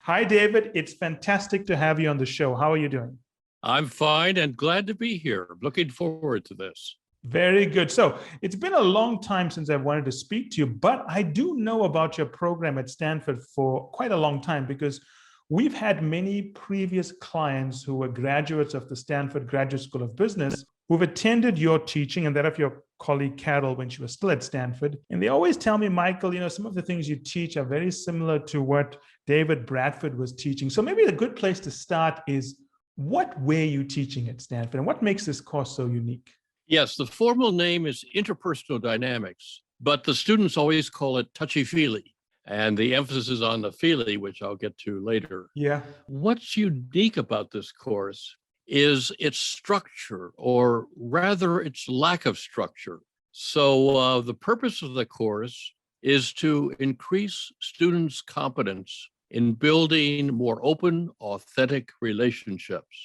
Hi, David. It's fantastic to have you on the show. How are you doing? I'm fine and glad to be here. Looking forward to this. Very good. So it's been a long time since I've wanted to speak to you, but I do know about your program at Stanford for quite a long time because we've had many previous clients who were graduates of the Stanford Graduate School of Business who've attended your teaching and that of your colleague Carol when she was still at Stanford. And they always tell me, Michael, some of the things you teach are very similar to what David Bradford was teaching. So maybe a good place to start is what were you teaching at Stanford and what makes this course so unique? Yes, the formal name is Interpersonal Dynamics, but the students always call it touchy-feely. And the emphasis is on the feely, which I'll get to later. Yeah. What's unique about this course is its structure, or rather its lack of structure. So the purpose of the course is to increase students' competence in building more open, authentic relationships.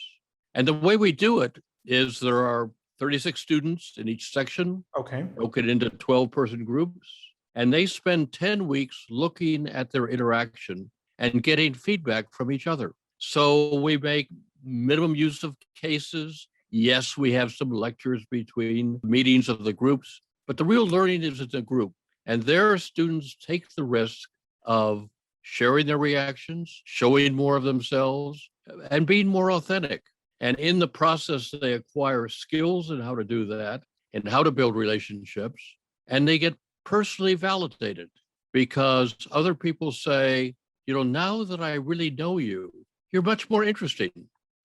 And the way we do it is there are 36 students in each section, Okay. broken into 12-person groups, and they spend 10 weeks looking at their interaction and getting feedback from each other. So we make minimum use of cases. Yes, we have some lectures between meetings of the groups, but the real learning is in the group. And there students take the risk of sharing their reactions, showing more of themselves, and being more authentic. And in the process, they acquire skills in how to do that and how to build relationships. And they get personally validated because other people say, now that I really know you, you're much more interesting.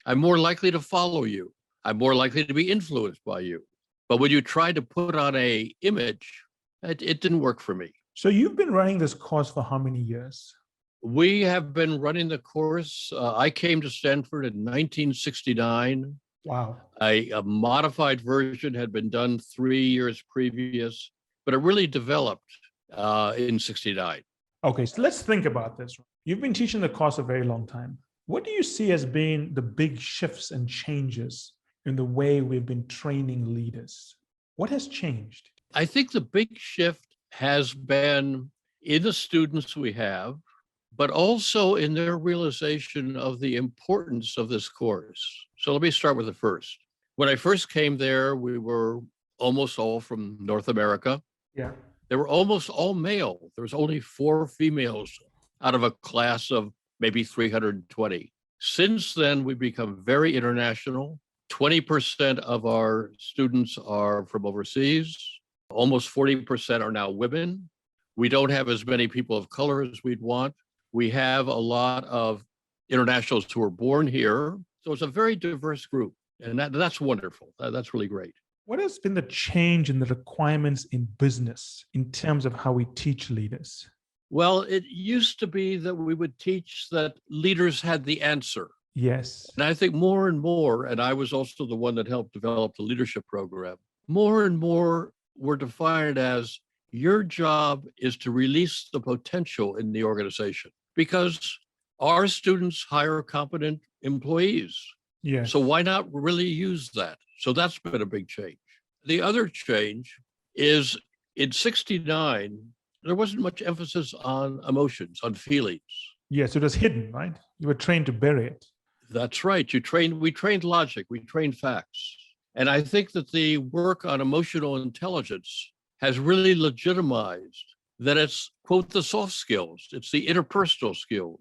I'm more likely to follow you. I'm more likely to be influenced by you. But when you try to put on an image, it didn't work for me. So you've been running this course for how many years? We have been running the course. I came to Stanford in 1969. Wow. A modified version had been done 3 years previous, but it really developed in 69. Okay, so let's think about this. You've been teaching the course a very long time. What do you see as being the big shifts and changes in the way we've been training leaders? What has changed? I think the big shift has been in the students we have, but also in their realization of the importance of this course. So let me start with the first. When I first came there, we were almost all from North America. Yeah. They were almost all male. There was only 4 females out of a class of maybe 320. Since then, we've become very international. 20% of our students are from overseas. Almost 40% are now women. We don't have as many people of color as we'd want. We have a lot of internationals who were born here. So it's a very diverse group. And that's wonderful. That's really great. What has been the change in the requirements in business in terms of how we teach leaders? Well, it used to be that we would teach that leaders had the answer. Yes. And I think more and more, and I was also the one that helped develop the leadership program, more and more were defined as your job is to release the potential in the organization because our students hire competent employees. Yes. So why not really use that? So that's been a big change. The other change is in 69, there wasn't much emphasis on emotions, on feelings. Yes, it was hidden, right? You were trained to bury it. That's right. We trained logic, we trained facts. And I think that the work on emotional intelligence has really legitimized that it's, quote, the soft skills. It's the interpersonal skills.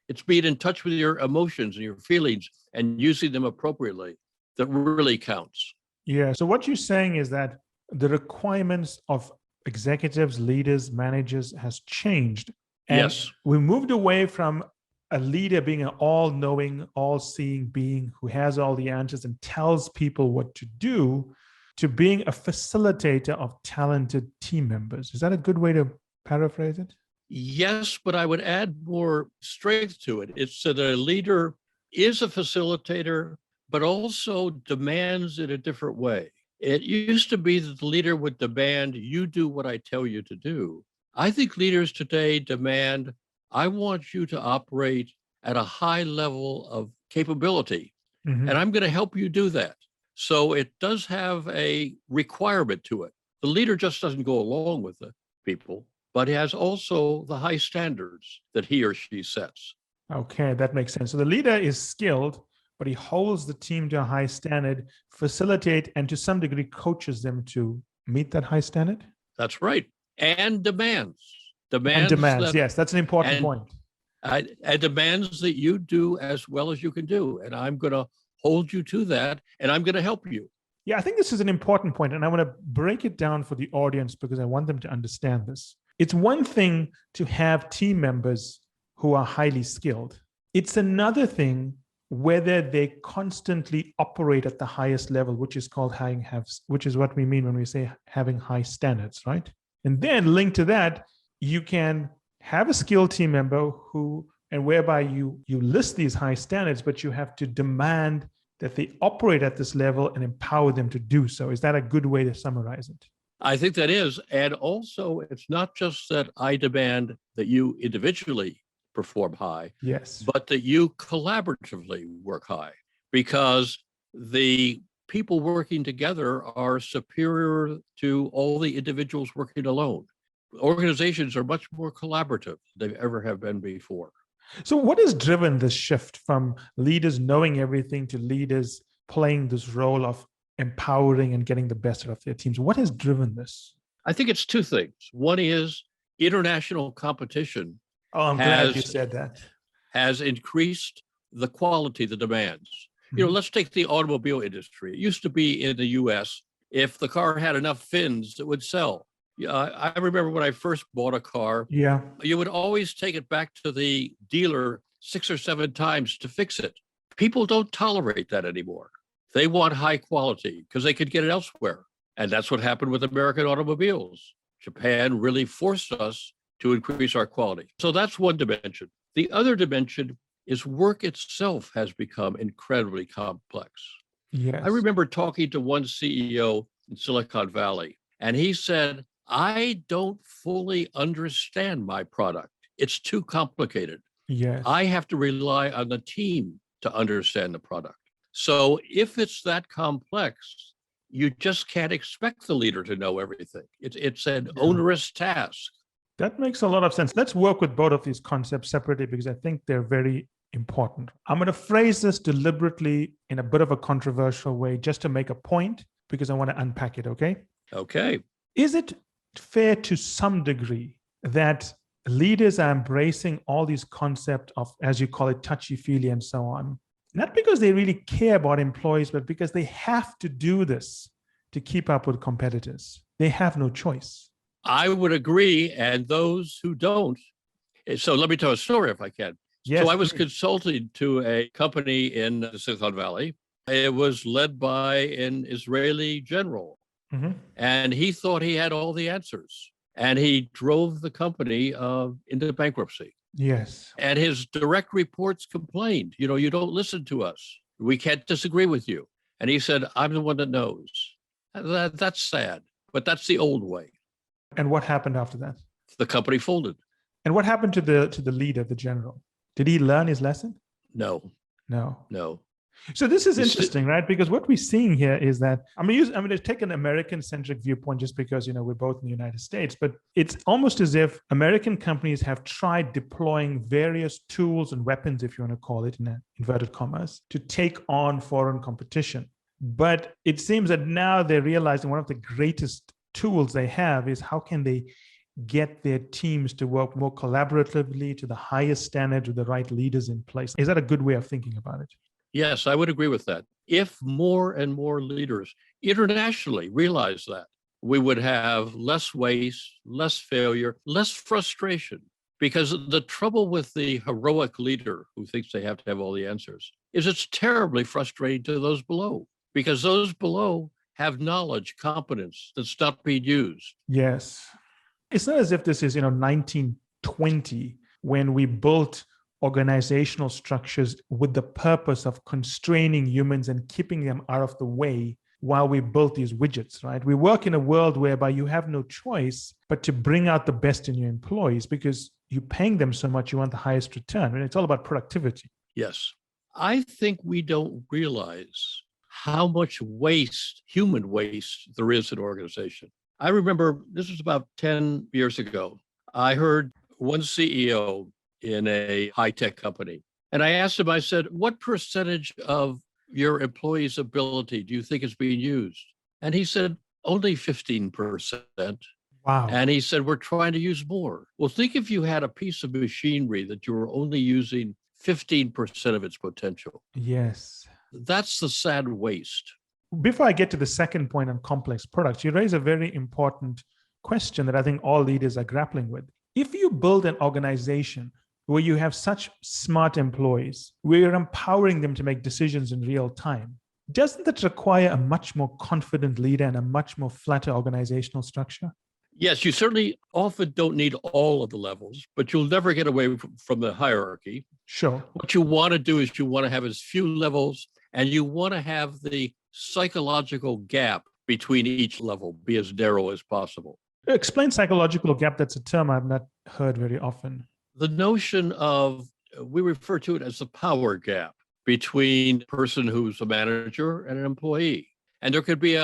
It's being in touch with your emotions and your feelings and using them appropriately that really counts. Yeah. So what you're saying is that the requirements of executives, leaders, managers has changed. And yes. We moved away from a leader being an all-knowing, all-seeing being who has all the answers and tells people what to do to being a facilitator of talented team members. Is that a good way to paraphrase it? Yes, but I would add more strength to it. It's that a leader is a facilitator, but also demands in a different way. It used to be that the leader would demand, you do what I tell you to do. I think leaders today demand, I want you to operate at a high level of capability, and I'm going to help you do that. So it does have a requirement to it. The leader just doesn't go along with the people, but he has also the high standards that he or she sets. Okay, that makes sense. So the leader is skilled, but he holds the team to a high standard, facilitate, and to some degree coaches them to meet that high standard. That's right. And demands. And demands. That, Yes, that's an important point. And demands that you do as well as you can do. And I'm going to hold you to that, and I'm going to help you. Yeah, I think this is an important point, and I want to break it down for the audience because I want them to understand this. It's one thing to have team members who are highly skilled. It's another thing whether they constantly operate at the highest level, which is called which is what we mean when we say having high standards, right? And then linked to that, you can have a skilled team member whereby you list these high standards, but you have to demand that they operate at this level and empower them to do so. Is that a good way to summarize it? I think that is. And also, it's not just that I demand that you individually perform high, yes, but that you collaboratively work high, because the people working together are superior to all the individuals working alone. Organizations are much more collaborative than they ever have been before. So what has driven this shift from leaders knowing everything to leaders playing this role of empowering and getting the best out of their teams? What has driven this? I think it's two things. One is international competition. Oh, I'm glad you said that. Has increased the quality, the demands. Mm-hmm. You know, let's take the automobile industry. It used to be in the US, if the car had enough fins, it would sell. I remember when I first bought a car, you would always take it back to the dealer 6 or 7 times to fix it. People don't tolerate that anymore. They want high quality because they could get it elsewhere. And that's what happened with American automobiles. Japan really forced us to increase our quality. So that's one dimension. The other dimension is work itself has become incredibly complex. Yes. I remember talking to one CEO in Silicon Valley, and he said, I don't fully understand my product. It's too complicated. Yes. I have to rely on the team to understand the product. So if it's that complex, you just can't expect the leader to know everything. It's an onerous task. That makes a lot of sense. Let's work with both of these concepts separately because I think they're very important. I'm going to phrase this deliberately in a bit of a controversial way just to make a point because I want to unpack it, okay? Okay. Is it fair to some degree that leaders are embracing all these concepts of, as you call it, touchy-feely and so on, not because they really care about employees, but because they have to do this to keep up with competitors? They have no choice. I would agree, and those who don't. So let me tell a story if I can. Yes, so I was consulting to a company in the Silicon Valley. It was led by an Israeli general, and he thought he had all the answers, and he drove the company into bankruptcy. Yes. And his direct reports complained, you don't listen to us. We can't disagree with you. And he said, I'm the one that knows. That's sad, but that's the old way. And what happened after that? The company folded. And what happened to the leader, the general? Did he learn his lesson? No. So this is interesting, right? Because what we're seeing here is that I'm going to take an American-centric viewpoint just because we're both in the United States, but it's almost as if American companies have tried deploying various tools and weapons, if you want to call it in inverted commas, to take on foreign competition. But it seems that now they're realizing one of the greatest tools they have is how can they get their teams to work more collaboratively to the highest standards with the right leaders in place. Is that a good way of thinking about it? Yes, I would agree with that. If more and more leaders internationally realize that, we would have less waste, less failure, less frustration. Because the trouble with the heroic leader who thinks they have to have all the answers is it's terribly frustrating to those below, because those below have knowledge, competence that's not being used. Yes. It's not as if this is, 1920 when we built organizational structures with the purpose of constraining humans and keeping them out of the way while we built these widgets, right? We work in a world whereby you have no choice but to bring out the best in your employees because you're paying them so much, you want the highest return. And it's all about productivity. Yes. I think we don't realize how much waste, human waste, there is in organization. I remember this was about 10 years ago. I heard one CEO in a high-tech company. And I asked him, I said, what percentage of your employees' ability do you think is being used? And he said, only 15%. Wow. And he said, we're trying to use more. Well, think if you had a piece of machinery that you were only using 15% of its potential. Yes. That's the sad waste. Before I get to the second point on complex products, you raise a very important question that I think all leaders are grappling with. If you build an organization where you have such smart employees, where you're empowering them to make decisions in real time, doesn't that require a much more confident leader and a much more flatter organizational structure? Yes, you certainly often don't need all of the levels, but you'll never get away from the hierarchy. Sure. What you want to do is you want to have as few levels, and you want to have the psychological gap between each level be as narrow as possible. Explain psychological gap. That's a term I've not heard very often. The notion of, we refer to it as the power gap between a person who's a manager and an employee. And there could be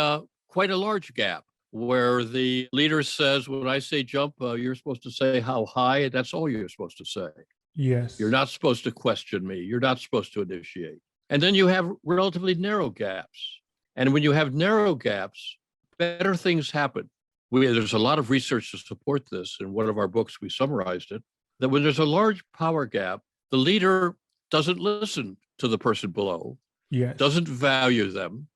quite a large gap where the leader says, when I say jump, you're supposed to say how high, and that's all you're supposed to say. Yes. You're not supposed to question me. You're not supposed to initiate. And then you have relatively narrow gaps. And when you have narrow gaps, better things happen. There's a lot of research to support this. In one of our books, we summarized it, that when there's a large power gap, the leader doesn't listen to the person below, Yes. doesn't value them,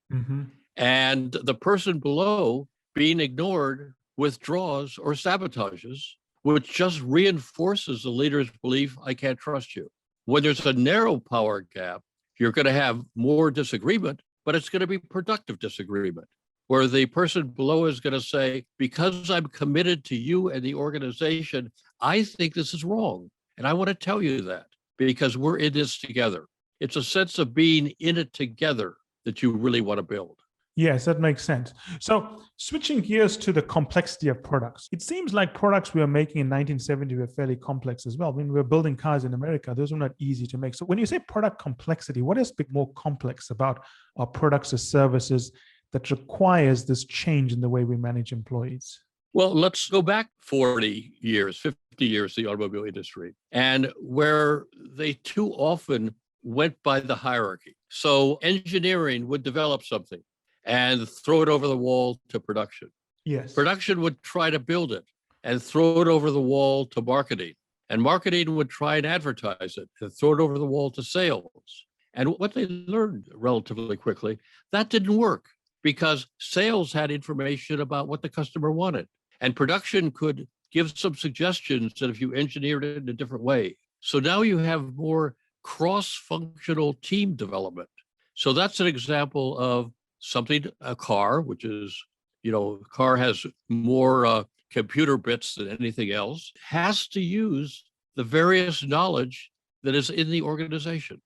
and the person below being ignored withdraws or sabotages, which just reinforces the leader's belief, I can't trust you. When there's a narrow power gap, you're going to have more disagreement, but it's going to be productive disagreement, where the person below is going to say, because I'm committed to you and the organization, I think this is wrong. And I want to tell you that because we're in this together. It's a sense of being in it together that you really want to build. Yes, that makes sense. So switching gears to the complexity of products, it seems like products we were making in 1970 were fairly complex as well. When we were building cars in America, those were not easy to make. So when you say product complexity, what is more complex about our products or services that requires this change in the way we manage employees? Well, let's go back 40 years, 50 years, the automobile industry, and where they too often went by the hierarchy. So engineering would develop something and throw it over the wall to production. Yes. Production would try to build it and throw it over the wall to marketing. And marketing would try and advertise it and throw it over the wall to sales. And what they learned relatively quickly, that didn't work because sales had information about what the customer wanted. And production could give some suggestions that if you engineered it in a different way. So now you have more cross-functional team development. So that's an example of something, a car, which is, a car has more computer bits than anything else, has to use the various knowledge that is in the organization.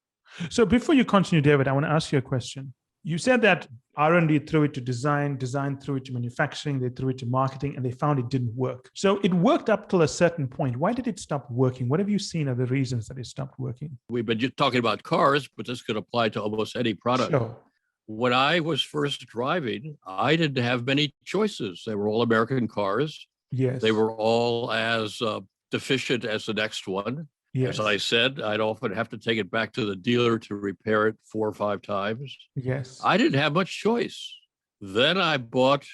So before you continue, David, I want to ask you a question. You said that R&D threw it to design threw it to manufacturing, they threw it to marketing, and they found it didn't work. So it worked up till a certain point. Why did it stop working? What have you seen are the reasons that it stopped working? We've been just talking about cars, but this could apply to almost any product. Sure. When I was first driving, I didn't have many choices. They were all American cars. Yes. They were all as deficient as the next one. Yes. As I said, I'd often have to take it back to the dealer to repair it 4 or 5 times. Yes. I didn't have much choice. Then I bought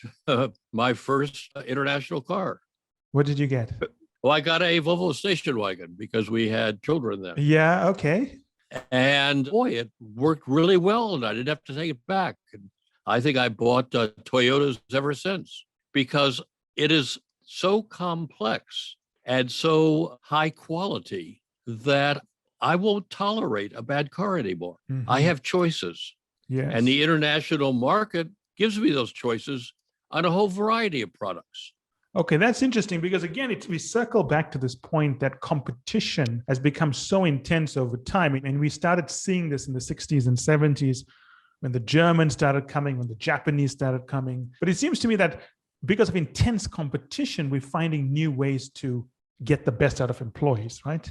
my first international car. What did you get? Well, I got a Volvo station wagon because we had children then. Yeah, okay. And boy, it worked really well and I didn't have to take it back. And I think I bought Toyotas ever since because it is so complex and so high quality that I won't tolerate a bad car anymore. Mm-hmm. I have choices. Yes. And the international market gives me those choices on a whole variety of products. Okay, that's interesting because again, we circle back to this point that competition has become so intense over time. And we started seeing this in the 60s and 70s when the Germans started coming, when the Japanese started coming. But it seems to me that because of intense competition, we're finding new ways to get the best out of employees, right?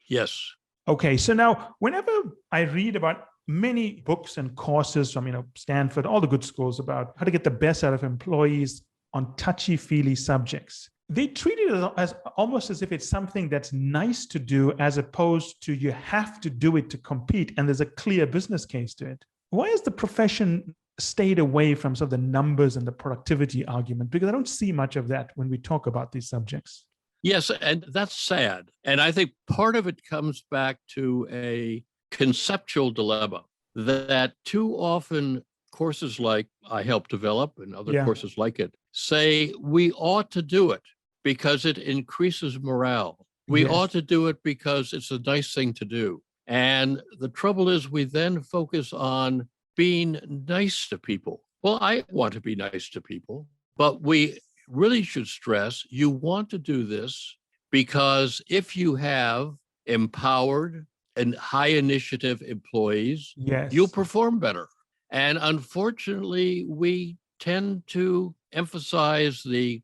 Yes. Okay, so now whenever I read about many books and courses from Stanford, all the good schools about how to get the best out of employees on touchy-feely subjects, They treat it as almost as if it's something that's nice to do, as opposed to you have to do it to compete, and there's a clear business case to it. Why has the profession stayed away from sort of the numbers and the productivity argument? Because I don't see much of that when we talk about these subjects. Yes, and that's sad. And I think part of it comes back to a conceptual dilemma that too often courses like I help develop and other courses like it say we ought to do it because it increases morale. We ought to do it because it's a nice thing to do. And the trouble is we then focus on being nice to people. Well, I want to be nice to people, but we really should stress you want to do this because if you have empowered and high initiative employees, you'll perform better. And unfortunately, we tend to emphasize the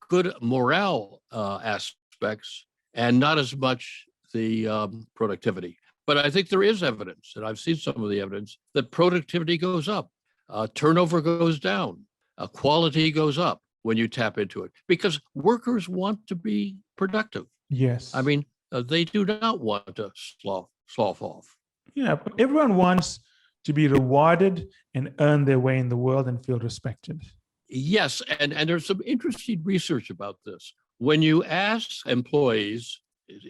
good morale aspects and not as much the productivity. But I think there is evidence, and I've seen some of the evidence, that productivity goes up, turnover goes down, quality goes up when you tap into it, because workers want to be productive. Yes. I mean, they do not want to slough off. Yeah, but everyone wants to be rewarded and earn their way in the world and feel respected. Yes, and there's some interesting research about this. When you ask employees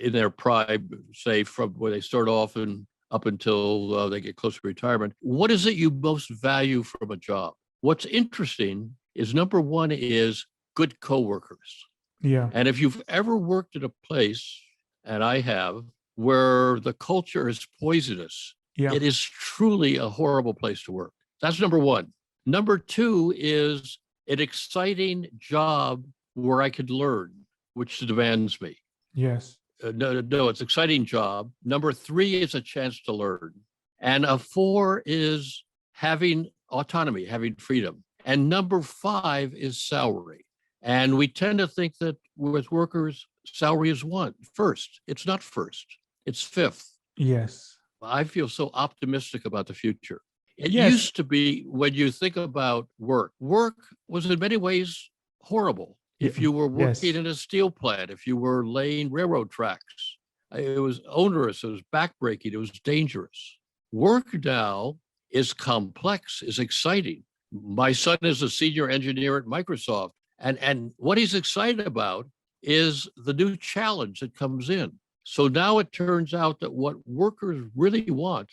in their prime, say from where they start off and up until they get close to retirement, what is it you most value from a job? What's interesting is number one is good coworkers. Yeah. And if you've ever worked at a place, and I have, where the culture is poisonous, it is truly a horrible place to work. That's number one. Number two is an exciting job where I could learn, which demands me. Yes. No, it's an exciting job. Number three is a chance to learn. And a four is having autonomy, having freedom. And number five is salary. And we tend to think that with workers, salary is first. It's not first, it's fifth. Yes. I feel so optimistic about the future. It used to be, when you think about work was in many ways horrible. If you were working in a steel plant, if you were laying railroad tracks, it was onerous, it was backbreaking, it was dangerous. Work now is complex, is exciting. My son is a senior engineer at Microsoft, and what he's excited about is the new challenge that comes in. So now it turns out that what workers really want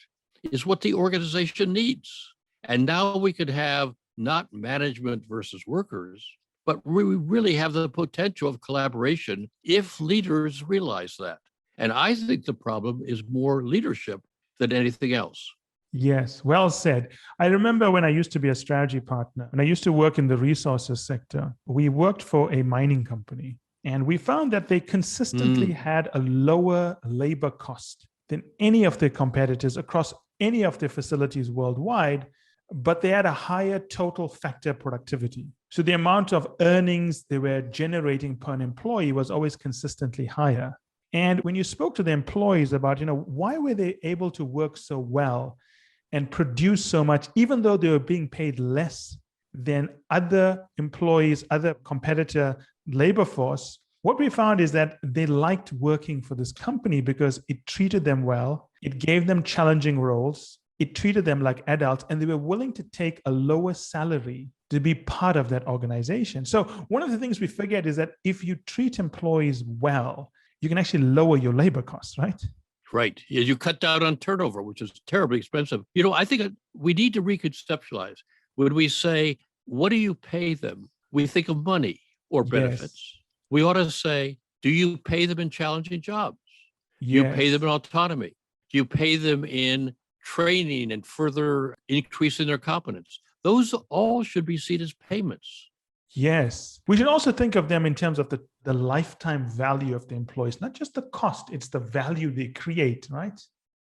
is what the organization needs. And now we could have not management versus workers, but we really have the potential of collaboration if leaders realize that. And I think the problem is more leadership than anything else. Yes, well said. I remember when I used to be a strategy partner and I used to work in the resources sector. We worked for a mining company, and we found that they consistently had a lower labor cost than any of their competitors across any of their facilities worldwide, but they had a higher total factor productivity. So the amount of earnings they were generating per an employee was always consistently higher. And when you spoke to the employees about, why were they able to work so well and produce so much, even though they were being paid less than other employees, other competitor labor force, what we found is that they liked working for this company because it treated them well, it gave them challenging roles, it treated them like adults, and they were willing to take a lower salary to be part of that organization. So one of the things we forget is that if you treat employees well, you can actually lower your labor costs, right? Right. You cut down on turnover, which is terribly expensive. I think we need to reconceptualize. When we say, what do you pay them? We think of money or benefits. Yes. We ought to say, do you pay them in challenging jobs? Yes. Do you pay them in autonomy? Do you pay them in training and further increasing their competence? Those all should be seen as payments. Yes. We should also think of them in terms of the lifetime value of the employees, not just the cost, it's the value they create, right?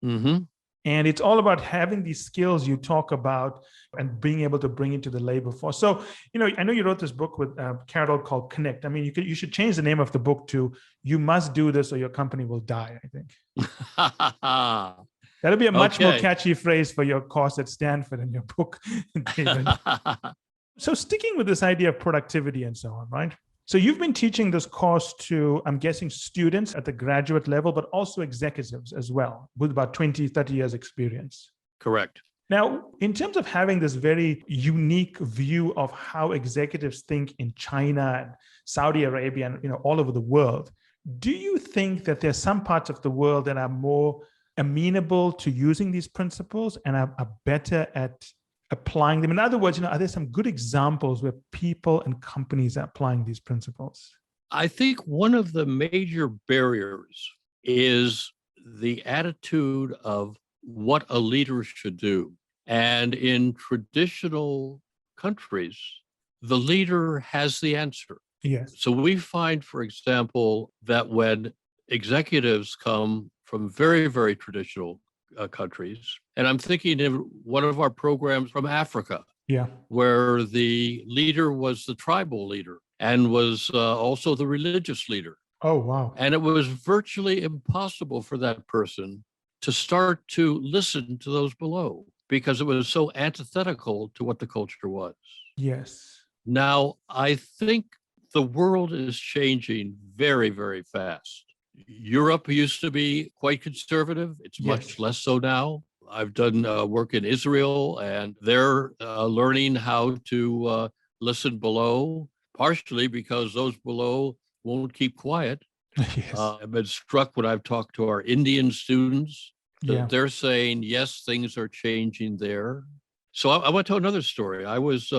Mm-hmm. And it's all about having these skills you talk about and being able to bring it to the labor force. So, I know you wrote this book with Carol called Connect. I mean, you should change the name of the book to "You Must Do This or Your Company Will Die," I think. That'll be a much more catchy phrase for your course at Stanford and your book, David. So sticking with this idea of productivity and so on, right? So you've been teaching this course to, I'm guessing, students at the graduate level, but also executives as well, with about 20, 30 years experience. Correct. Now, in terms of having this very unique view of how executives think in China and Saudi Arabia and all over the world, do you think that there are some parts of the world that are more amenable to using these principles and are better at applying them? In other words, are there some good examples where people and companies are applying these principles? I think one of the major barriers is the attitude of what a leader should do. And in traditional countries, the leader has the answer. Yes. So we find, for example, that when executives come from very, very traditional countries, and I'm thinking of one of our programs from Africa, where the leader was the tribal leader and was also the religious leader. Oh, wow. And it was virtually impossible for that person to start to listen to those below because it was so antithetical to what the culture was. Yes. Now, I think the world is changing very, very fast. Europe used to be quite conservative. It's much less so now. I've done work in Israel, and they're learning how to listen below, partially because those below won't keep quiet. Yes. I've been struck when I've talked to our Indian students that they're saying, yes, things are changing there. So I went to another story. I was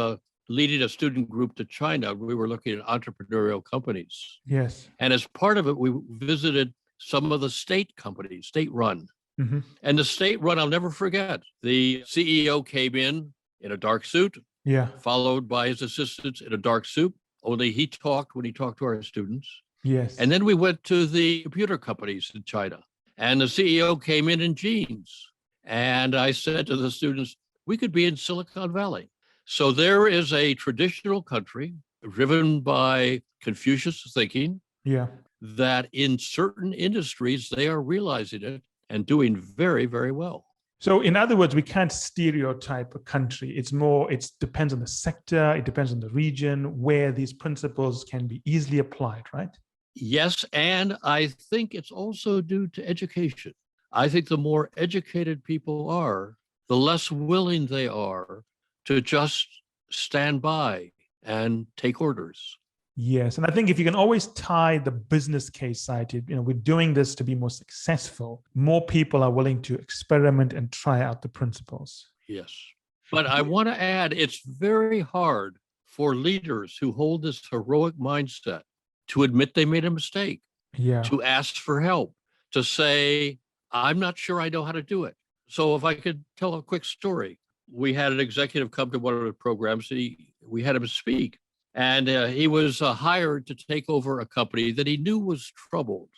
leading a student group to China. We were looking at entrepreneurial companies. Yes. And as part of it, we visited some of the state companies, state-run. Mm-hmm. And the state-run, I'll never forget. The CEO came in a dark suit, followed by his assistants in a dark suit. Only he talked when he talked to our students. Yes. And then we went to the computer companies in China, and the CEO came in jeans. And I said to the students, we could be in Silicon Valley. So there is a traditional country driven by Confucius thinking that in certain industries, they are realizing it and doing very, very well. So in other words, we can't stereotype a country. It depends on the sector, it depends on the region where these principles can be easily applied, right? Yes, and I think it's also due to education. I think the more educated people are, the less willing they are to just stand by and take orders. Yes, and I think if you can always tie the business case side to, we're doing this to be more successful, more people are willing to experiment and try out the principles. Yes, but I want to add, it's very hard for leaders who hold this heroic mindset to admit they made a mistake, to ask for help, to say, I'm not sure I know how to do it. So if I could tell a quick story, we had an executive come to one of the programs. We had him speak, and he was hired to take over a company that he knew was troubled.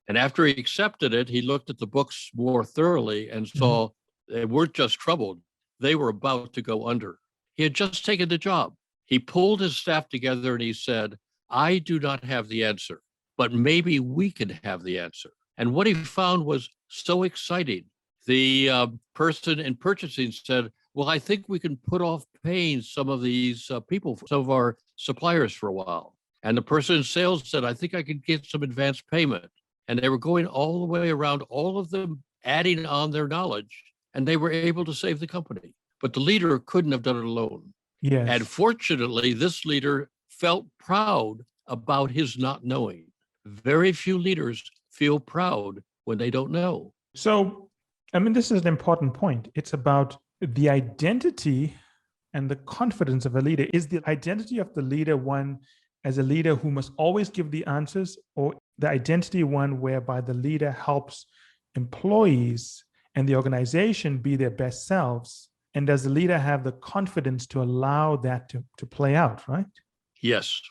And after he accepted it, he looked at the books more thoroughly and saw they weren't just troubled, they were about to go under. He had just taken the job. He pulled his staff together and he said, I do not have the answer, but maybe we can have the answer. And what he found was so exciting. The person in purchasing said, well, I think we can put off paying some of these people, some of our suppliers for a while. And the person in sales said, I think I could get some advance payment. And they were going all the way around, all of them adding on their knowledge, and they were able to save the company. But the leader couldn't have done it alone. Yes. And fortunately, this leader felt proud about his not knowing. Very few leaders feel proud when they don't know. So, this is an important point. It's about the identity and the confidence of a leader. Is the identity of the leader one as a leader who must always give the answers, or the identity one whereby the leader helps employees and the organization be their best selves? And does the leader have the confidence to allow that to play out, right? Yes.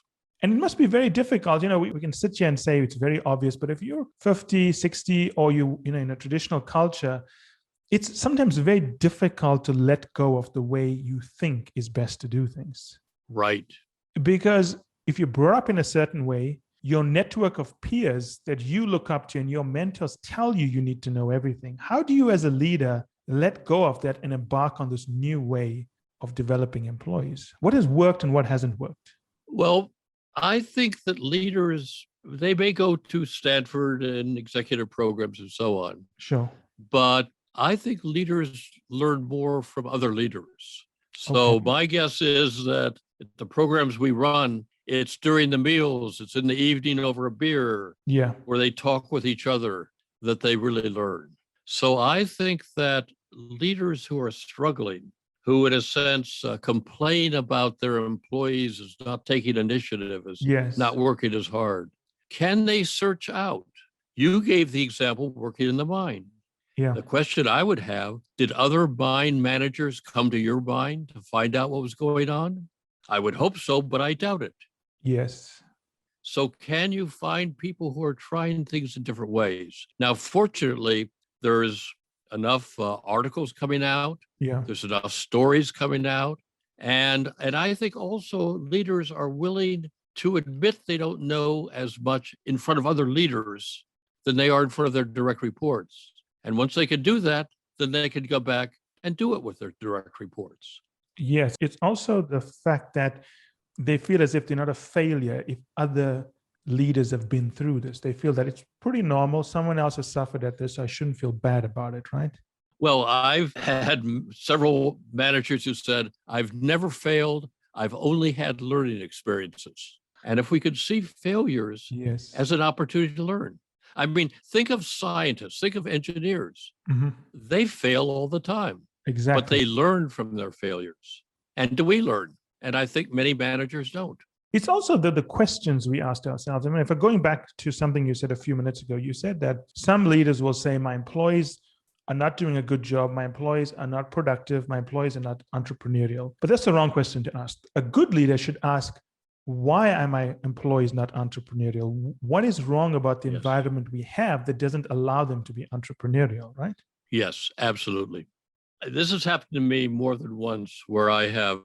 And it must be very difficult. We can sit here and say it's very obvious, but if you're 50, 60, or in a traditional culture, it's sometimes very difficult to let go of the way you think is best to do things. Right. Because if you're brought up in a certain way, your network of peers that you look up to and your mentors tell you need to know everything. How do you as a leader let go of that and embark on this new way of developing employees? What has worked and what hasn't worked? Well, I think that leaders, they may go to Stanford and executive programs and so on, Sure. but I think leaders learn more from other leaders. So Okay. my guess is that the programs we run, it's during the meals, it's in the evening over a beer, Yeah. where they talk with each other, that they really learn. So I think that leaders who are struggling, who in a sense complain about their employees as not taking initiative, as Yes. not working as hard, can they search out? You gave the example working in the mine. Yeah. The question I would have, did other mine managers come to your mine to find out what was going on? I would hope so, but I doubt it. Yes. So can you find people who are trying things in different ways? Now, fortunately, there's enough articles coming out. Yeah. There's enough stories coming out. And I think also leaders are willing to admit they don't know as much in front of other leaders than they are in front of their direct reports. And once they can do that, then they can go back and do it with their direct reports. Yes. It's also the fact that they feel as if they're not a failure if other leaders have been through this. They feel that it's pretty normal. Someone else has suffered at this. So I shouldn't feel bad about it, right? Well, I've had several managers who said, I've never failed. I've only had learning experiences. And if we could see failures Yes. as an opportunity to learn. I mean, think of scientists, think of engineers. Mhm. They fail all the time, Exactly. but they learn from their failures. And do we learn? And I think many managers don't. It's also the questions we asked ourselves. I mean, if we're going back to something you said a few minutes ago, you said that some leaders will say, my employees are not doing a good job. My employees are not productive. My employees are not entrepreneurial. But that's the wrong question to ask. A good leader should ask, why are my employees not entrepreneurial? What is wrong about the Yes. environment we have that doesn't allow them to be entrepreneurial, right? Yes, absolutely. This has happened to me more than once where I have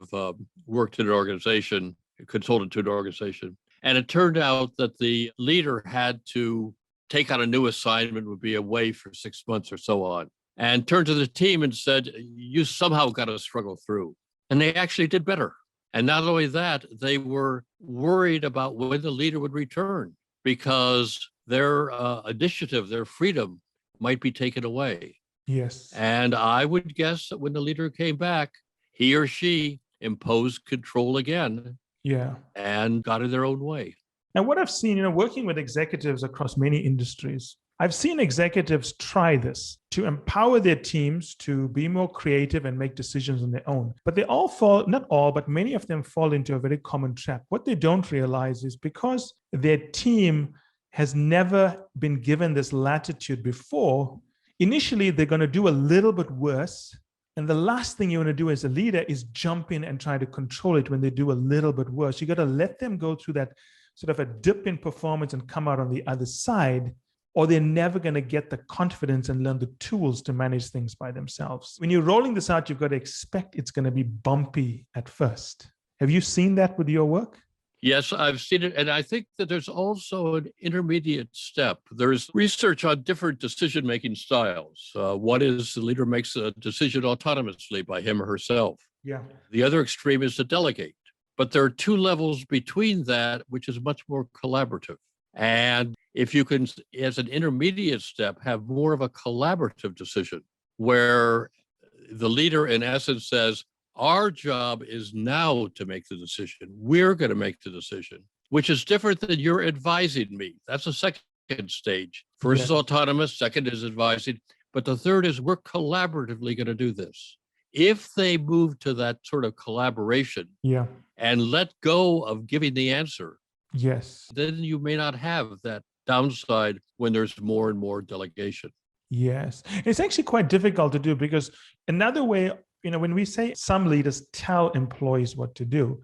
worked in an organization, consulted to an organization, and it turned out that the leader had to take on a new assignment, would be away for 6 months or so on, and turned to the team and said, you somehow got to struggle through. And they actually did better. And not only that, they were worried about when the leader would return because their initiative, their freedom might be taken away. Yes. And I would guess that when the leader came back, he or she imposed control again. Yeah. And got in their own way. And what I've seen, working with executives across many industries, I've seen executives try this to empower their teams to be more creative and make decisions on their own. But they all fall, not all, but many of them fall into a very common trap. What they don't realize is because their team has never been given this latitude before, initially they're going to do a little bit worse. And the last thing you want to do as a leader is jump in and try to control it when they do a little bit worse. You got to let them go through that sort of a dip in performance and come out on the other side, or they're never going to get the confidence and learn the tools to manage things by themselves. When you're rolling this out, you've got to expect it's going to be bumpy at first. Have you seen that with your work? Yes, I've seen it. And I think that there's also an intermediate step. There's research on different decision-making styles. One is the leader makes a decision autonomously by him or herself. Yeah. The other extreme is to delegate. But there are two levels between that, which is much more collaborative. And if you can, as an intermediate step, have more of a collaborative decision where the leader in essence says, our job is now to make the decision. We're going to make the decision, which is different than you're advising me. That's a second stage. First is autonomous, second is advising, but the third is we're collaboratively going to do this. If they move to that sort of collaboration and let go of giving the answer, then you may not have that downside when there's more and more delegation. Yes. It's actually quite difficult to do because another way, when we say some leaders tell employees what to do,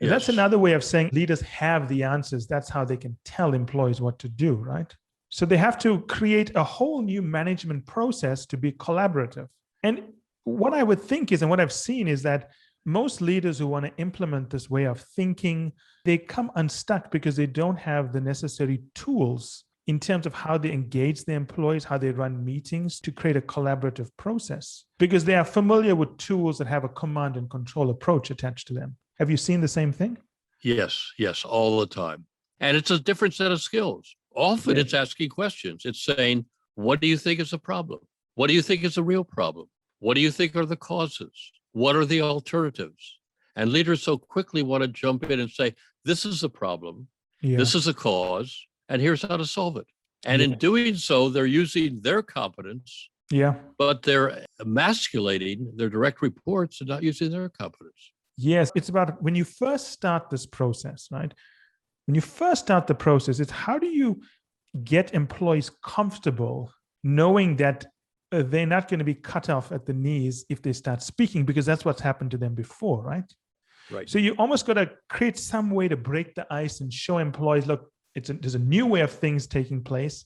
that's another way of saying leaders have the answers. That's how they can tell employees what to do, right? So they have to create a whole new management process to be collaborative. And what I would think is, and what I've seen is that most leaders who want to implement this way of thinking, they come unstuck because they don't have the necessary tools in terms of how they engage their employees, how they run meetings to create a collaborative process, because they are familiar with tools that have a command and control approach attached to them. Have you seen the same thing? Yes, all the time. And it's a different set of skills. Often it's asking questions. It's saying, what do you think is a problem? What do you think is a real problem? What do you think are the causes? What are the alternatives? And leaders so quickly want to jump in and say, this is the problem, this is the cause, and here's how to solve it. And in doing so, they're using their competence, but they're emasculating their direct reports and not using their competence. Yes, it's about when you first start this process, right? When you first start the process, it's how do you get employees comfortable knowing that they're not going to be cut off at the knees if they start speaking, because that's what's happened to them before, right? Right. So you almost got to create some way to break the ice and show employees, look, there's a new way of things taking place,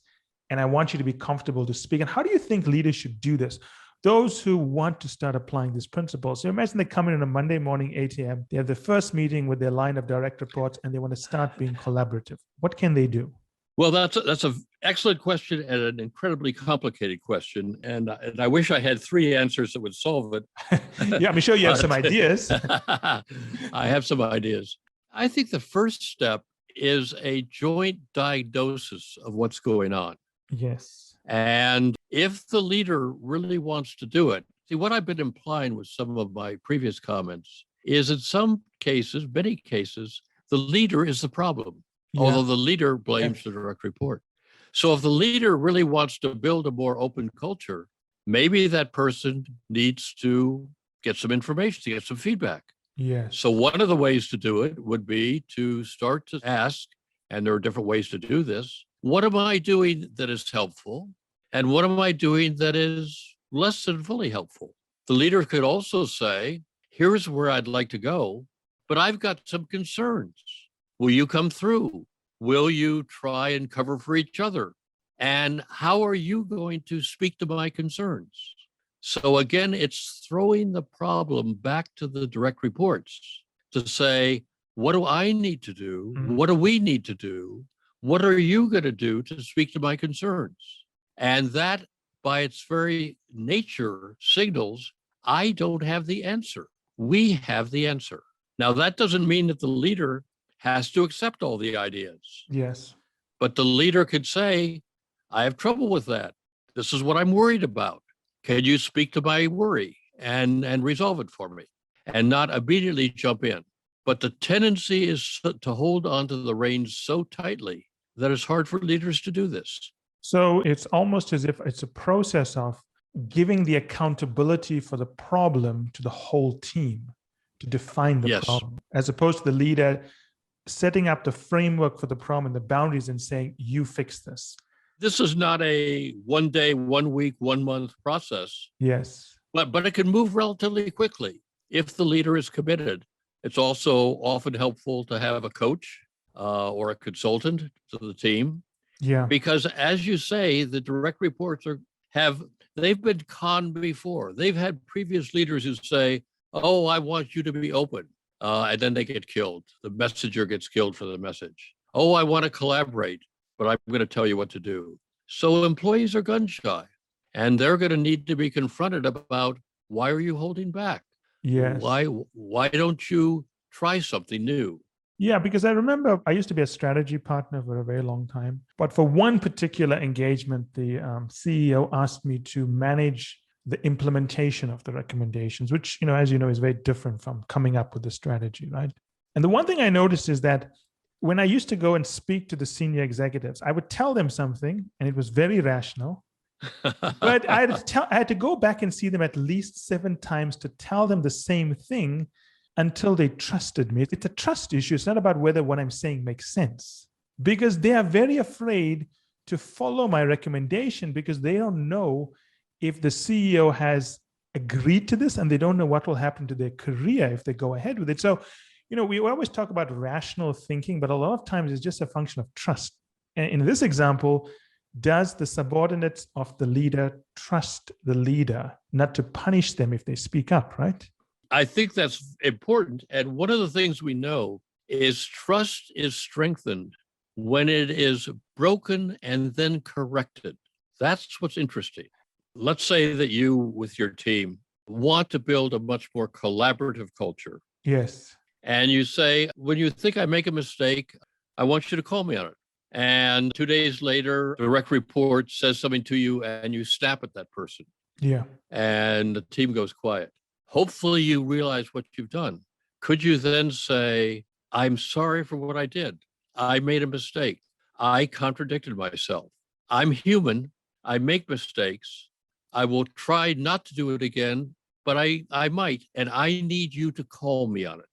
and I want you to be comfortable to speak. And how do you think leaders should do this? Those who want to start applying these principles. So imagine they come in on a Monday morning, 8 a.m. They have the first meeting with their line of direct reports, and they want to start being collaborative. What can they do? Well, that's an excellent question and an incredibly complicated question. And I wish I had 3 answers that would solve it. Yeah, I'm sure you have some ideas. I have some ideas. I think the first step is a joint diagnosis of what's going on. Yes. And if the leader really wants to do it, see, what I've been implying with some of my previous comments is in some cases, many cases, the leader is the problem. Although the leader blames the direct report. So if the leader really wants to build a more open culture, maybe that person needs to get some information, to get some feedback. Yes. So one of the ways to do it would be to start to ask, and there are different ways to do this, what am I doing that is helpful? And what am I doing that is less than fully helpful? The leader could also say, here's where I'd like to go, but I've got some concerns. Will you come through? Will you try and cover for each other? And how are you going to speak to my concerns? So again, it's throwing the problem back to the direct reports to say, what do I need to do? What do we need to do? What are you going to do to speak to my concerns? And that, by its very nature, signals, I don't have the answer. We have the answer. Now, that doesn't mean that the leader has to accept all the ideas. Yes. But the leader could say, I have trouble with that. This is what I'm worried about. Can you speak to my worry and resolve it for me? And not immediately jump in. But the tendency is to hold onto the reins so tightly that it's hard for leaders to do this. So it's almost as if it's a process of giving the accountability for the problem to the whole team to define the problem, as opposed to the leader setting up the framework for the problem and the boundaries and saying, you fix this. This is not a 1 day, 1 week, 1 month process. Yes. But it can move relatively quickly if the leader is committed. It's also often helpful to have a coach or a consultant to the team. Yeah. Because as you say, the direct reports they've been conned before. They've had previous leaders who say, oh, I want you to be open. And then they get killed. The messenger gets killed for the message. Oh, I want to collaborate, but I'm going to tell you what to do. So employees are gun shy, and they're going to need to be confronted about, why are you holding back? Yes. Why don't you try something new? Yeah, because I remember I used to be a strategy partner for a very long time. But for one particular engagement, the CEO asked me to manage the implementation of the recommendations, which, as you know, is very different from coming up with the strategy, right? And the one thing I noticed is that when I used to go and speak to the senior executives, I would tell them something, and it was very rational. But I had to go back and see them at least 7 times to tell them the same thing until they trusted me. It's a trust issue. It's not about whether what I'm saying makes sense, because they are very afraid to follow my recommendation because they don't know if the CEO has agreed to this, and they don't know what will happen to their career if they go ahead with it. So, we always talk about rational thinking, but a lot of times it's just a function of trust. And in this example, does the subordinates of the leader trust the leader not to punish them if they speak up, right? I think that's important. And one of the things we know is trust is strengthened when it is broken and then corrected. That's what's interesting. Let's say that you, with your team, want to build a much more collaborative culture. Yes. And you say, when you think I make a mistake, I want you to call me on it. And 2 days later, the direct report says something to you and you snap at that person. Yeah. And the team goes quiet. Hopefully you realize what you've done. Could you then say, I'm sorry for what I did. I made a mistake. I contradicted myself. I'm human. I make mistakes. I will try not to do it again, but I might, and I need you to call me on it.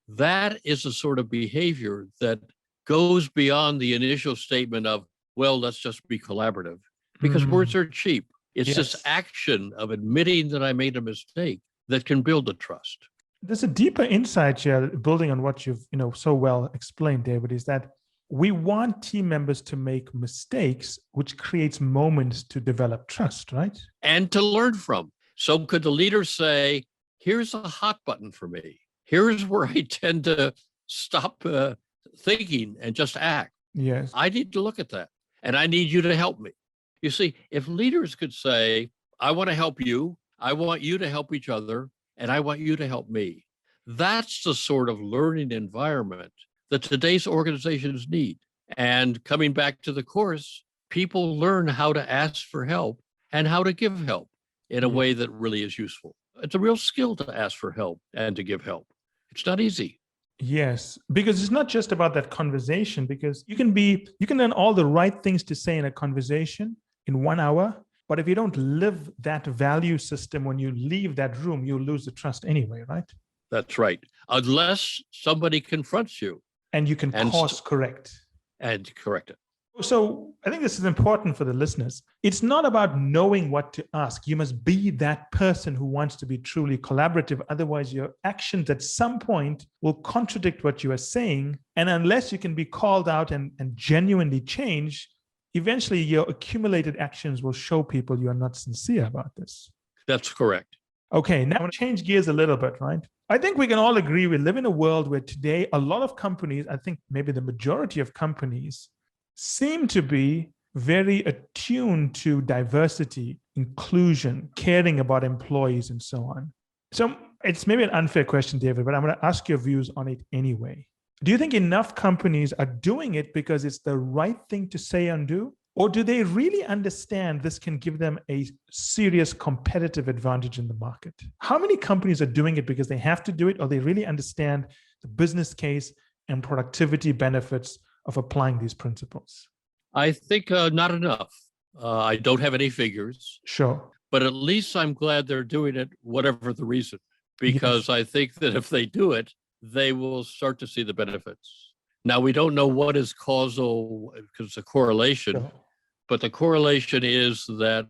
That is a sort of behavior that goes beyond the initial statement of, well, let's just be collaborative, because words are cheap. It's this action of admitting that I made a mistake that can build the trust. There's a deeper insight here, building on what you've so well explained, David, is that we want team members to make mistakes, which creates moments to develop trust, right? And to learn from. So could the leader say, here's a hot button for me. Here's where I tend to stop thinking and just act. Yes. I need to look at that, and I need you to help me. You see, if leaders could say, I want to help you, I want you to help each other, and I want you to help me. That's the sort of learning environment that today's organizations need. And coming back to the course, people learn how to ask for help and how to give help in a way that really is useful. It's a real skill to ask for help and to give help. It's not easy. Yes, because it's not just about that conversation, because you can learn all the right things to say in a conversation in 1 hour, but if you don't live that value system when you leave that room, you'll lose the trust anyway, right? That's right. Unless somebody confronts you. And you can course correct. And correct it. So I think this is important for the listeners. It's not about knowing what to ask. You must be that person who wants to be truly collaborative. Otherwise, your actions at some point will contradict what you are saying. And unless you can be called out and genuinely change, eventually your accumulated actions will show people you are not sincere about this. That's correct. Okay, now I want to change gears a little bit, right? I think we can all agree we live in a world where today a lot of companies, I think maybe the majority of companies, seem to be very attuned to diversity, inclusion, caring about employees, and so on. So it's maybe an unfair question, David, but I'm going to ask your views on it anyway. Do you think enough companies are doing it because it's the right thing to say and do? Or do they really understand this can give them a serious competitive advantage in the market? How many companies are doing it because they have to do it, or they really understand the business case and productivity benefits of applying these principles? I think not enough. I don't have any figures. Sure. But at least I'm glad they're doing it, whatever the reason, because I think that if they do it, they will start to see the benefits. Now, we don't know what is causal, because it's a correlation, but the correlation is that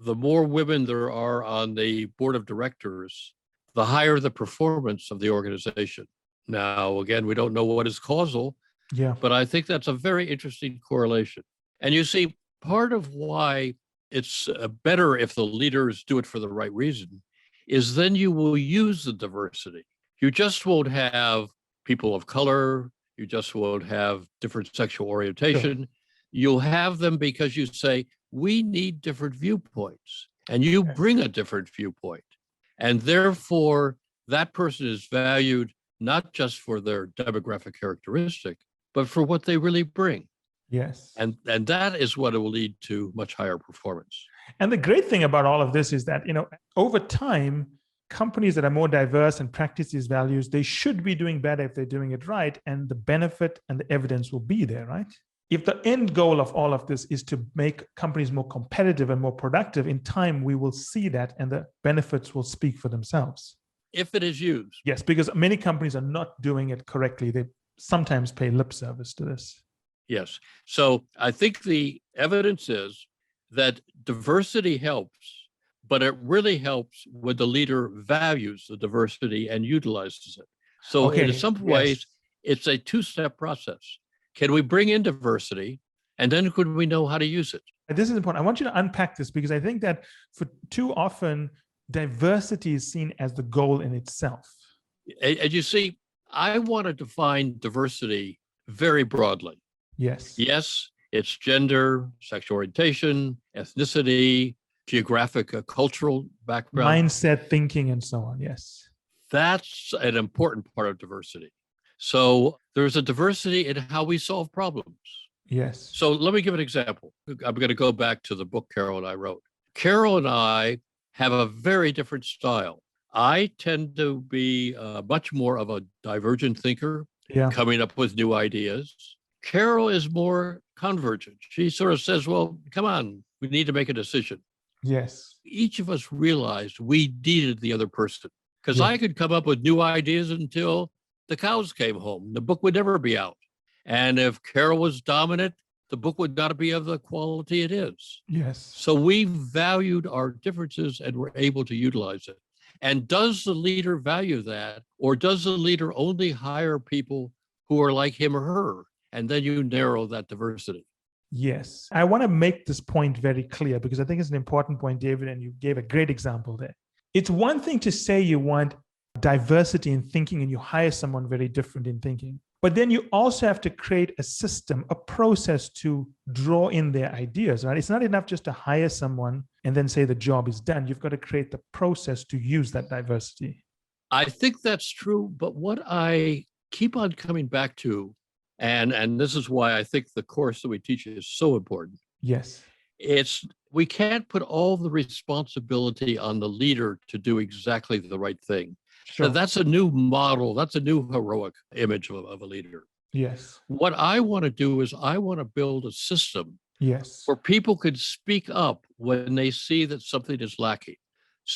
the more women there are on the board of directors, the higher the performance of the organization. Now, again, we don't know what is causal, but I think that's a very interesting correlation. And you see, part of why it's better if the leaders do it for the right reason is then you will use the diversity. You just won't have people of color. You just won't have different sexual orientation. Sure. You'll have them because you say, we need different viewpoints, and you bring a different viewpoint. And therefore, that person is valued not just for their demographic characteristic, but for what they really bring. Yes. And that is what it will lead to much higher performance. And the great thing about all of this is that, over time, companies that are more diverse and practice these values, they should be doing better if they're doing it right. And the benefit and the evidence will be there, right? If the end goal of all of this is to make companies more competitive and more productive, in time, we will see that and the benefits will speak for themselves. If it is used. Yes, because many companies are not doing it correctly. They sometimes pay lip service to this. Yes. So I think the evidence is that diversity helps, but it really helps when the leader values the diversity and utilizes it. So in some ways, it's a two-step process. Can we bring in diversity, and then could we know how to use it? This is important. I want you to unpack this, because I think that for too often, diversity is seen as the goal in itself. And you see, I want to define diversity very broadly. Yes. Yes, it's gender, sexual orientation, ethnicity, geographic, cultural background. Mindset, thinking, and so on. Yes. That's an important part of diversity. So there's a diversity in how we solve problems. Yes. So let me give an example. I'm going to go back to the book Carol and I wrote. Carol and I have a very different style. I tend to be much more of a divergent thinker, Yeah. coming up with new ideas. Carol is more convergent. She sort of says, well, come on, we need to make a decision. Yes. Each of us realized we needed the other person, because Yeah. I could come up with new ideas until the cows came home. The book would never be out. And if Carol was dominant, the book would not be of the quality it is. Yes. So we valued our differences and were able to utilize it. And does the leader value that? Or does the leader only hire people who are like him or her? And then you narrow that diversity. Yes. I want to make this point very clear because I think it's an important point, David, and you gave a great example there. It's one thing to say you want diversity in thinking and you hire someone very different in thinking, but then you also have to create a system, a process to draw in their ideas, right? It's not enough just to hire someone and then say the job is done. You've got to create the process to use that diversity. I think that's true, but what I keep on coming back to, and this is why I think the course that we teach is so important. Yes. We can't put all the responsibility on the leader to do exactly the right thing. Sure. So that's a new model. That's a new heroic image of a leader. Yes. What I want to do is I want to build a system Yes. where people could speak up when they see that something is lacking.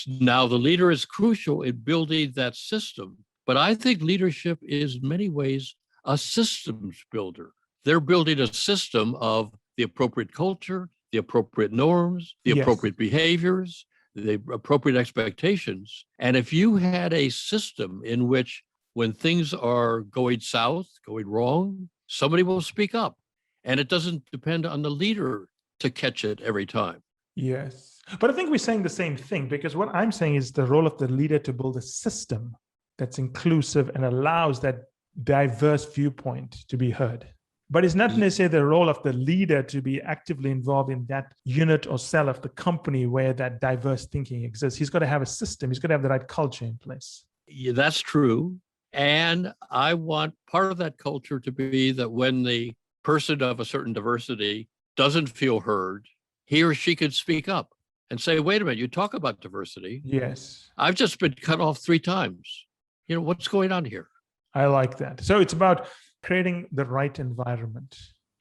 Now, the leader is crucial in building that system, but I think leadership is in many ways a systems builder. They're building a system of the appropriate culture, the appropriate norms, the Yes. appropriate behaviors, the appropriate expectations. And if you had a system in which when things are going south, going wrong, somebody will speak up. And it doesn't depend on the leader to catch it every time. Yes. But I think we're saying the same thing because what I'm saying is the role of the leader to build a system that's inclusive and allows that diverse viewpoint to be heard. But it's not necessarily the role of the leader to be actively involved in that unit or cell of the company where that diverse thinking exists. He's got to have a system. He's got to have the right culture in place. Yeah, that's true. And I want part of that culture to be that when the person of a certain diversity doesn't feel heard, he or she could speak up and say, wait a minute, you talk about diversity. Yes. I've just been cut off 3 times. What's going on here? I like that. So it's about creating the right environment.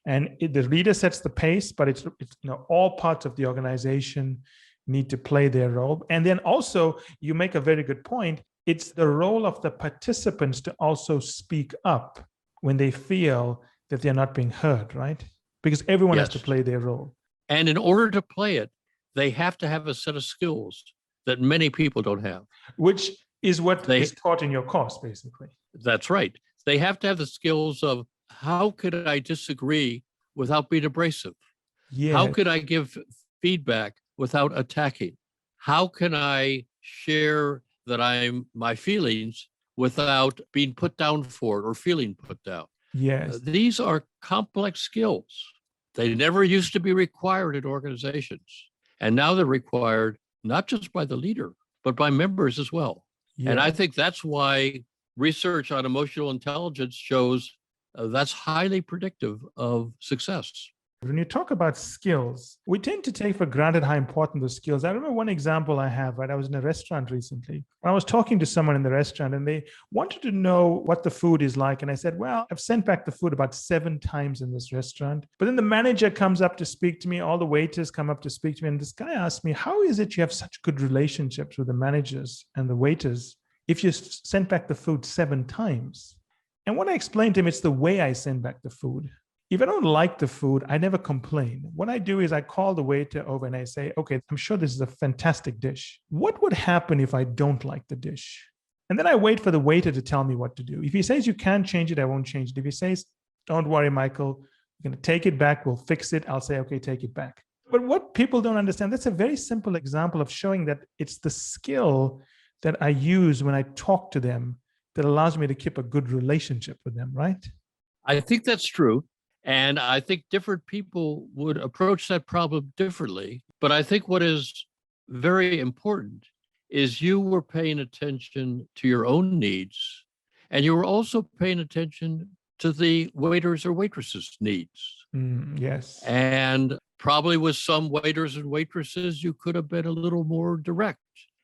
And the leader sets the pace, but it's all parts of the organization need to play their role. And then also, you make a very good point. It's the role of the participants to also speak up when they feel that they're not being heard, right? Because everyone has to play their role. And in order to play it, they have to have a set of skills that many people don't have. Which is what is taught in your course, basically. That's right. They have to have the skills of how could I disagree without being abrasive? Yes. How could I give feedback without attacking? How can I share that my feelings without being put down for it or feeling put down? Yes. These are complex skills. They never used to be required in organizations. And now they're required not just by the leader, but by members as well. Yeah. And I think that's why research on emotional intelligence shows that's highly predictive of success. When you talk about skills, we tend to take for granted how important those skills are. I remember one example I have, right? I was in a restaurant recently. I was talking to someone in the restaurant and they wanted to know what the food is like. And I said, well, I've sent back the food about 7 times in this restaurant. But then the manager comes up to speak to me. All the waiters come up to speak to me. And this guy asked me, how is it you have such good relationships with the managers and the waiters if you sent back the food 7 times? And when I explained to him, it's the way I send back the food. If I don't like the food, I never complain. What I do is I call the waiter over and I say, okay, I'm sure this is a fantastic dish. What would happen if I don't like the dish? And then I wait for the waiter to tell me what to do. If he says you can't change it, I won't change it. If he says, don't worry, Michael, we're going to take it back, we'll fix it, I'll say, okay, take it back. But what people don't understand, that's a very simple example of showing that it's the skill that I use when I talk to them that allows me to keep a good relationship with them, right? I think that's true. And I think different people would approach that problem differently. But I think what is very important is you were paying attention to your own needs, and you were also paying attention to the waiters or waitresses' needs. Yes. And probably with some waiters and waitresses, you could have been a little more direct,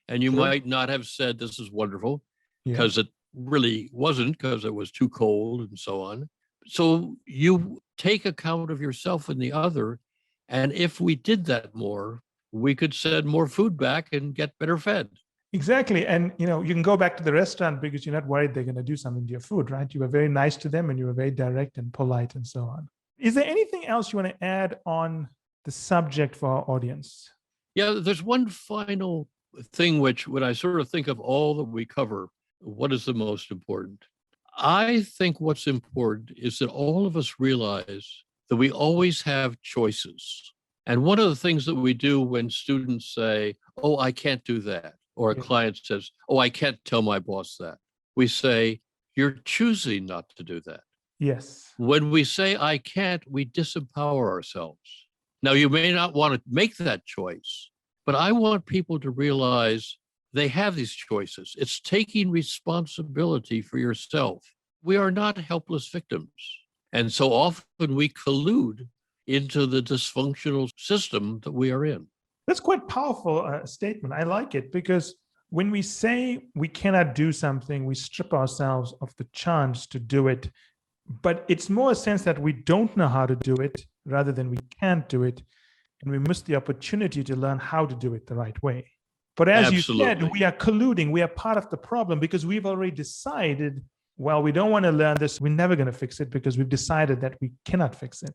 and you True. might not have said, "This is wonderful," Yeah. because it really wasn't, because it was too cold and so on. So you take account of yourself and the other. And if we did that more, we could send more food back and get better fed. Exactly. And you can go back to the restaurant because you're not worried they're going to do something to your food, right? You were very nice to them and you were very direct and polite and so on. Is there anything else you want to add on the subject for our audience? Yeah, there's one final thing which, when I sort of think of all that we cover, what is the most important? I think what's important is that all of us realize that we always have choices. And one of the things that we do when students say, "Oh, I can't do that," or a client says, "Oh, I can't tell my boss that," we say, "You're choosing not to do that." Yes. When we say "I can't," we disempower ourselves. Now, you may not want to make that choice, but I want people to realize they have these choices. It's taking responsibility for yourself. We are not helpless victims. And so often we collude into the dysfunctional system that we are in. That's quite powerful statement. I like it because when we say we cannot do something, we strip ourselves of the chance to do it. But it's more a sense that we don't know how to do it rather than we can't do it. And we miss the opportunity to learn how to do it the right way. But as Absolutely. you said, we are colluding. We are part of the problem because we've already decided, well, we don't want to learn this. We're never going to fix it because we've decided that we cannot fix it.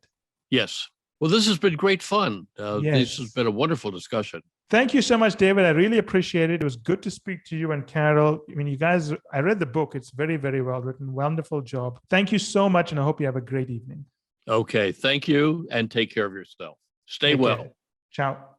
Yes. Well, this has been great fun. Yes. This has been a wonderful discussion. Thank you so much, David. I really appreciate it. It was good to speak to you and Carol. I mean, you guys, I read the book. It's very, very well written. Wonderful job. Thank you so much. And I hope you have a great evening. Okay. Thank you. And take care of yourself. Stay Take well. care. Ciao.